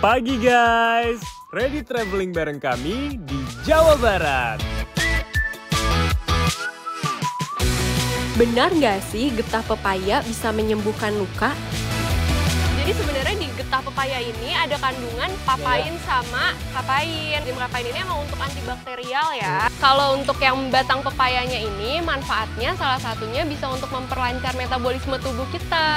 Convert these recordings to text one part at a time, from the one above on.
pagi guys, ready traveling bareng kami di Jawa Barat. Benar nggak sih getah pepaya bisa menyembuhkan luka? Jadi sebenarnya di getah pepaya ini ada kandungan papain sama kapain. Kapain ini emang untuk antibakterial ya. Kalau untuk yang batang pepayanya ini manfaatnya salah satunya bisa untuk memperlancar metabolisme tubuh kita.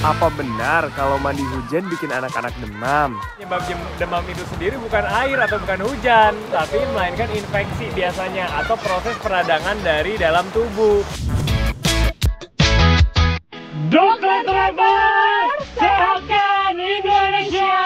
Apa benar kalau mandi hujan bikin anak-anak demam? Penyebab demam itu sendiri bukan air atau bukan hujan, tapi melainkan infeksi biasanya atau proses peradangan dari dalam tubuh. Dokter Traveler, sehatkan Indonesia!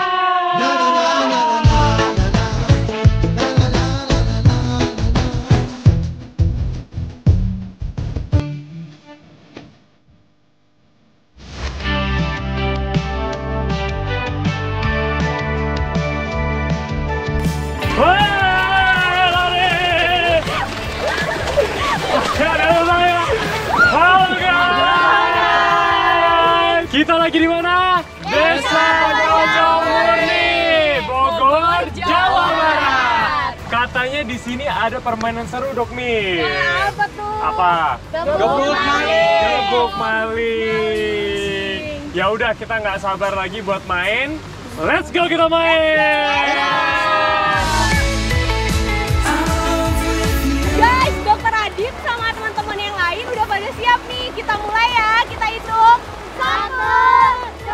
Kita lagi di mana? Desa Bojongmurni, Bogor, Jawa Barat. Katanya di sini ada permainan seru, Dok Mi. Ya, apa tuh? Apa? Gebuk maling. Gebuk maling. Ya udah, kita nggak sabar lagi buat main. Let's go, kita main. Guys, Dokter Adit sama teman-teman yang lain udah pada siap nih. Kita mulai ya, kita hitung. 1, 2,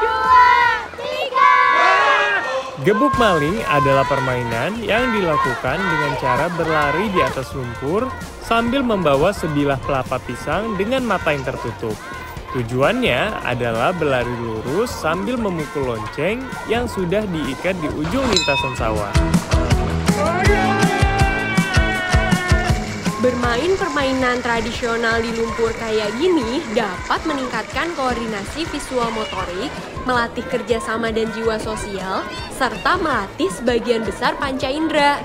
3. Gebuk maling adalah permainan yang dilakukan dengan cara berlari di atas lumpur sambil membawa sebilah pelapa pisang dengan mata yang tertutup. Tujuannya adalah berlari lurus sambil memukul lonceng yang sudah diikat di ujung lintasan sawah. Bermain permainan tradisional di lumpur kayak gini dapat meningkatkan koordinasi visual motorik, melatih kerjasama dan jiwa sosial, serta melatih sebagian besar panca indera.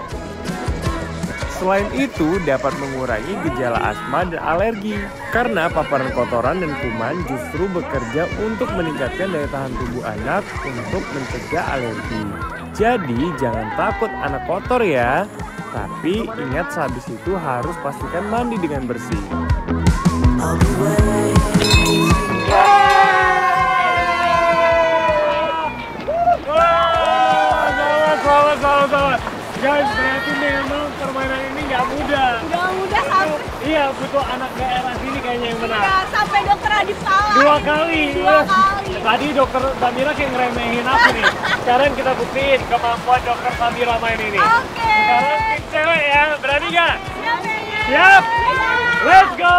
Selain itu, dapat mengurangi gejala asma dan alergi, karena paparan kotoran dan kuman justru bekerja untuk meningkatkan daya tahan tubuh anak untuk mencegah alergi. Jadi, jangan takut anak kotor ya. Tapi ingat sehabis itu harus pastikan mandi dengan bersih. Selamat. Guys, berarti memang permainan ini nggak mudah. Nggak mudah sampai. Iya, butuh anak daerah sini kayaknya yang menang. Ya, sampai Dokter Adit salah. 2 kali. Dua kali. Tadi Dokter Samira kayak ngeremehin aku nih. Sekarang kita buktiin kemampuan Dokter Samira main ini. Oke. Sekarang tim cewek ya, berani nggak? Siap ya? Siap. Let's go.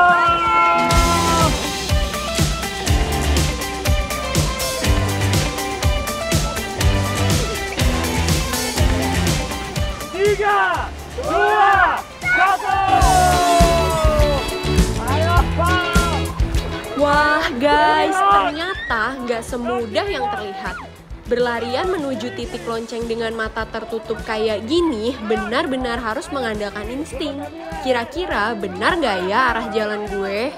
Tiga, 2, 1. Ayo, Pak. Wah guys, ternyata nggak semudah yang terlihat. Berlarian menuju titik lonceng dengan mata tertutup kayak gini benar-benar harus mengandalkan insting. Kira-kira benar nggak ya arah jalan gue?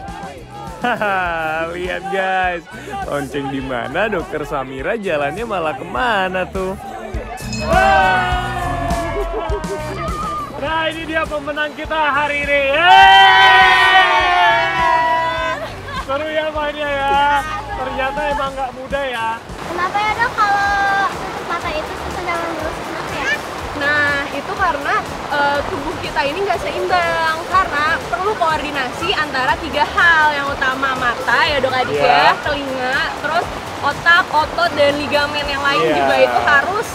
Haha, lihat guys, lonceng di mana Dokter Samira jalannya malah kemana tuh? Nah, ini dia pemenang kita hari ini. Seru ya mainnya ya. Ternyata emang nggak mudah ya. Kenapa ya Dok kalau tutup mata itu susah dalam berusaha ya? Nah, itu karena tubuh kita ini nggak seimbang. Karena perlu koordinasi antara 3 hal. Yang utama mata ya Dok Adit ya, telinga, terus otak, otot, dan ligamen yang lain juga itu harus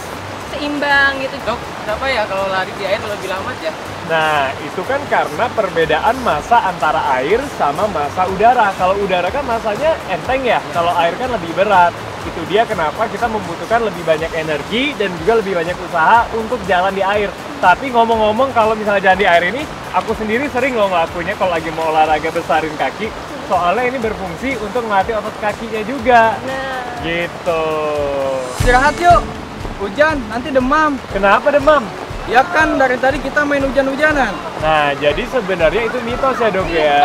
seimbang gitu. Dok, kenapa ya kalau lari di air lebih lambat ya? Nah, itu kan karena perbedaan massa antara air sama massa udara. Kalau udara kan massanya enteng ya, kalau air kan lebih berat. Itu dia kenapa kita membutuhkan lebih banyak energi dan juga lebih banyak usaha untuk jalan di air. Tapi ngomong-ngomong kalau misalnya jalan di air ini, aku sendiri sering loh ngelakuinnya kalau lagi mau olahraga besarin kaki. Soalnya ini berfungsi untuk melatih otot kakinya juga. Nah, Gitu. Istirahat yuk, hujan nanti demam. Kenapa demam? Ya kan dari tadi kita main hujan-hujanan. Nah, jadi sebenarnya itu mitos ya dok ya.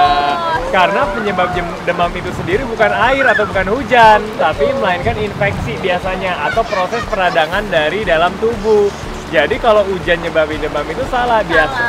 Karena penyebab demam itu sendiri bukan air atau bukan hujan, tapi melainkan infeksi biasanya atau proses peradangan dari dalam tubuh. Jadi kalau hujan nyebabin demam itu salah.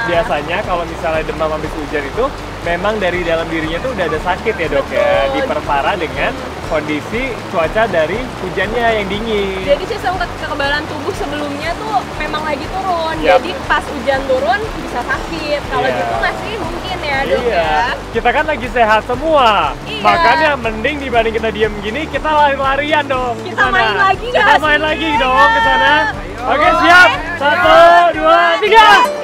Biasanya kalau misalnya demam habis hujan itu memang dari dalam dirinya tuh udah ada sakit ya dok ya. Diperparah dengan kondisi cuaca dari hujannya yang dingin. Jadi sistem kekebalan tubuh sebelumnya tuh memang lagi turun. Yap. Jadi pas hujan turun bisa sakit. Kalau Iya. gitu nggak sih mungkin ya dok Iya, ya. kita kan lagi sehat semua. Iya. Makanya mending dibanding kita diem gini, kita lari-larian dong. ke Kita sana. main lagi Kita nggak main sih? lagi dong ke sana. Ayo. Oke, siap. 1, 2, 3.